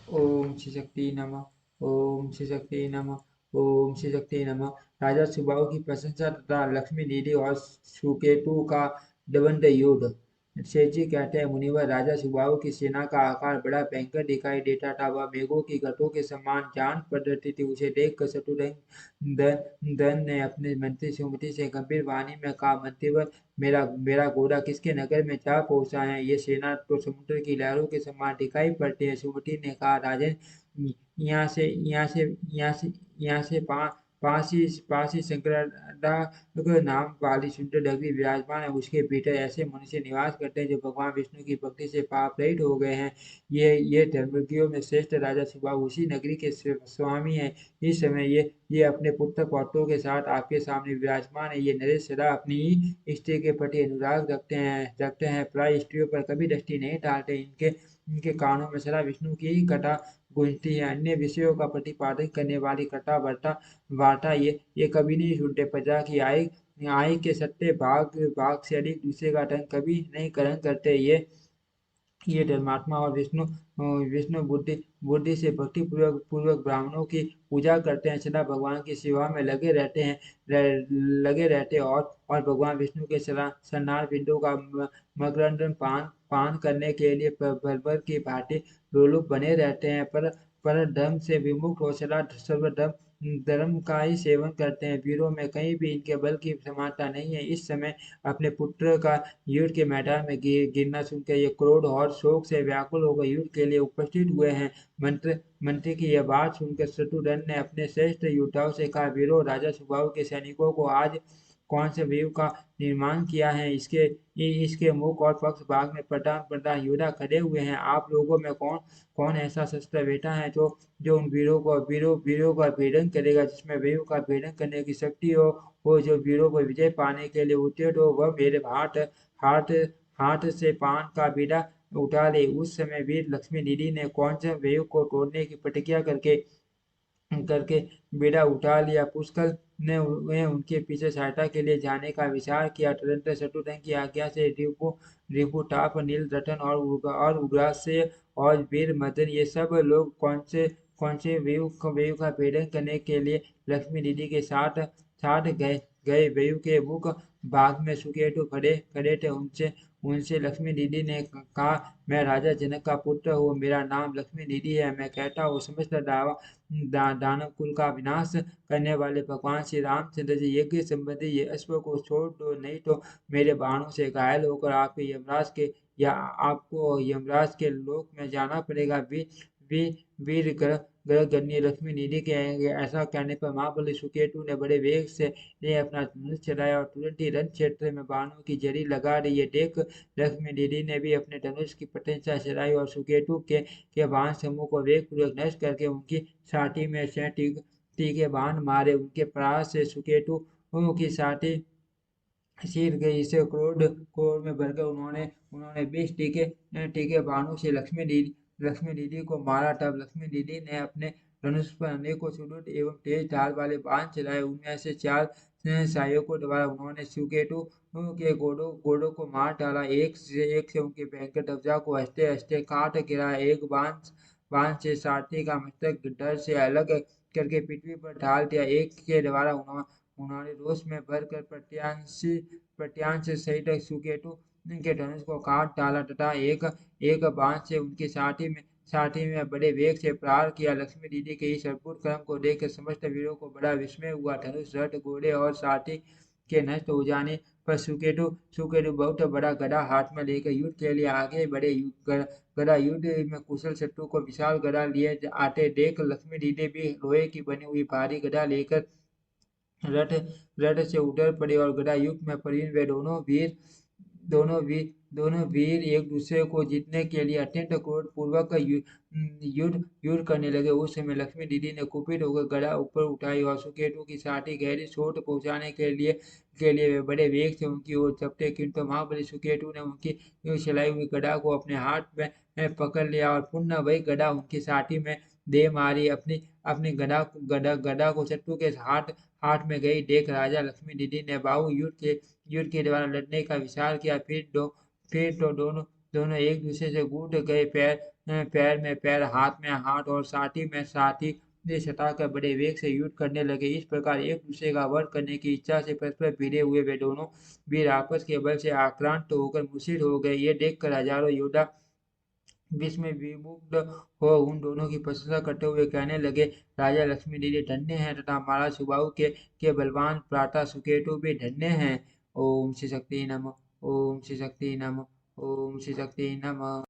ओम श्री शक्ति नमः। ओम श्री शक्ति नमः। ओम श्री शक्ति नमः। राजा सुबाहु की प्रशंसा तथा लक्ष्मी दीदी और सुकेतु का दबंध युद्ध। शेठ जी कहते हैं, मुनिवर, राजा सुबाहु की सेना का आकार बड़ा भयंकर दिखाई देता था। वह मेघों की घटों के समान जान पड़ रही थी। उसे देखकर शत्रुघ्न धन ने अपने मंत्री सुमति से गंभीर वाणी में कहा, मंत्रीवर, मेरा मेरा घोड़ा किसके नगर में जा पहुंचा है? ये सेना तो समुद्र की लहरों के समान दिखाई पड़ती है। सुमति ने कहा, राजन, यहाँ से यहाँ से यहाँ से यहाँ से पास ही शंकरदा नाम वाली सुंदर नगरी विराजमान है। उसके भीतर ऐसे मनुष्य निवास करते हैं जो भगवान विष्णु की भक्ति से पाप रहित हो गए हैं। ये धर्मज्ञों में श्रेष्ठ राजा सुबाहु उसी नगरी के स्वामी हैं। इस समय ये अपने पुत्र पौत्रों के साथ आपके सामने विराजमान है। ये नरेश सदा अपनी स्त्री के प्रति अनुराग रखते हैं, प्राय स्त्रियों पर कभी दृष्टि नहीं डालते। इनके इनके कानों में सदा विष्णु की ही कथा गूंजती है। अन्य विषयों का प्रतिपादन करने वाली कथा वार्ता वार्ता ये कभी नहीं सुनते। प्रजा की आय आय के सत्ते भाग भाग से अधिक दूसरे का ढंग कभी नहीं ग्रहण करते। ये धर्मात्मा और विष्णु बुद्धि बुद्धि से भक्ति पूर्वक पूर्वक ब्राह्मणों की पूजा करते हैं, सदा भगवान की सेवा में लगे रहते हैं और भगवान विष्णु के सन्नाट बिंदु का मकरंदन पान पान करने के लिए भर भर की भांति लोलुप बने रहते हैं। पर धर्म से विमुख और सदा सर्वधर्म धर्म का ही सेवन करते हैं। वीरों में कहीं भी इनके बल की समानता नहीं है। इस समय अपने पुत्र का युद्ध के मैदान में गिरना सुनकर ये क्रोध और शोक से व्याकुल होकर युद्ध के लिए उपस्थित हुए हैं। मंत्री की यह बात सुनकर शत्रुघ्न ने अपने श्रेष्ठ योद्धाओं से कहा, वीरों, राजा सुबाहु के सैनिकों को आज कौन से व्यूह का निर्माण किया है? इसके मुख और पक्ष भाग में प्रधान प्रधान योद्धा खड़े हुए हैं। आप लोगों में कौन कौन ऐसा शस्त्र बेटा है जो उन वीरों का भेदन करेगा? जिसमें व्यूह का भेदन करने की शक्ति हो, जो वीरों को विजय पाने के लिए उद्यत हो, वह मेरे हाथ हाथ से पान का बीड़ा उठा ले। उस समय वीर लक्ष्मी दीदी ने कौन से वेव को तोड़ने की प्रतिज्ञा करके करके बेड़ा उठा लिया। पुष्कर ने उनके पीछे सहायता के लिए जाने का विचार किया। तदंतर शत्रुघ्न की आज्ञा से रिपुटाप, नीलरतन और उग्रास्य और वीर मदन ये सब लोग कौन से वेव का भेदन करने के लिए लक्ष्मी दीदी के साथ साथ गए गए वेव के मुख भाग में सुकेतु खड़े खड़े थे। उनसे उनसे लक्ष्मी दीदी ने कहा, मैं राजा जनक का पुत्र हूँ, मेरा नाम लक्ष्मी दीदी है। मैं कहता हूँ, समस्त दानव कुल का विनाश करने वाले भगवान श्री रामचंद्र जी, यज्ञ संबंधी ये अश्व को छोड़ दो, नहीं तो मेरे बाणों से घायल होकर आपको यमराज के लोक में जाना पड़ेगा। वीर ग्रह गण्य लक्ष्मी निधि के ऐसा कहने पर महाबली सुकेतु ने बड़े वेग से अपना धनुष चलाया और तुरंत ही रण क्षेत्र में बाणों की जड़ी लगा दी। ये देख लक्ष्मी दीदी ने भी अपने धनुष की प्रशंसा चलाई और सुकेतु के बाण समूह को वेगपूर्वक नष्ट करके उनकी छाती में से तीखे बाण मारे। उनके प्रहार से सुकेतु की छाती चीर गई। इसे क्रोध में भरकर उन्होंने उन्होंने 20 टीके बाणों से लक्ष्मी दीदी को मारा। तब लक्ष्मी दीदी ने अपने धनुष पर अनेकों सुदृढ़ एवं तेज धार वाले बाण चलाए। उनमें से 4 सहायकों द्वारा उन्होंने सुकेतु के घोड़ों को मार डाला। एक से उनके भयंकर ध्वजा को हंसते हंसते काट गिराया। एक बाण से सारथी का मस्तक धड़ से अलग करके पृथ्वी पर ढाल दिया। एक के द्वारा उन्होंने रोष में भरकर प्रत्यांश सहित सुकेतु के धनुष को काट डाला तथा एक एक बाण से उनकी छाती में बड़े वेग से प्रहार किया। लक्ष्मी दीदी के इस अद्भुत कर्म को देखकर समस्त वीरों को बड़ा विस्मय हुआ। धनुष, रथ, घोड़े और सारथी के नष्ट हो जाने पर सुकेतु बहुत बड़ा गदा हाथ में लेकर युद्ध के लिए आगे बढ़े। गदा युद्ध में कुशल शत्रु को विशाल गदा लिए आते देख लक्ष्मी दीदी भी लोहे की बनी हुई भारी गदा लेकर रथ रथ से उतर पड़े और गदा युद्ध में प्रवीण वे दोनों वीर एक दूसरे को जीतने के लिए अत्यंत क्रोध पूर्वक युद्ध करने लगे। उस समय लक्ष्मी दीदी ने कुपित होकर गदा ऊपर उठाई और सुकेतु की छाती गहरी चोट पहुंचाने के लिए वे बड़े वेग से उनकी ओर झपटे, किंतु महाबली सुकेतु ने उनकी चलाई हुई गदा को अपने हाथ में पकड़ लिया और पुनः वही गदा उनकी छाती में दे मारी। अपनी अपनी गदा को शत्रु के हाथ में गई देख राजा लक्ष्मी दीदी ने बाहु युद्ध के द्वारा लड़ने का विचार किया। फिर तो दोनों दोनों एक दूसरे से कूद गए। पैर में पैर, हाथ में हाथ और साथी में साथी ने सताकर बड़े वेग से युद्ध करने लगे। इस प्रकार एक दूसरे का वध करने की इच्छा से परस्पर भिड़े हुए वे दोनों वीर आपस के बल से आक्रांत होकर मूर्छित हो गए। ये देखकर हजारों योद्धा विस्मय विमुग्ध हो उन दोनों की प्रशंसा करते हुए कहने लगे, राजा लक्ष्मी देवी धन्य हैं तथा महाराज सुबाहु के बलवान भ्राता सुकेतु भी धन्य हैं। ओम श्री शक्ति नमः। ओम श्री शक्ति नमः। ओम श्री शक्ति नमः।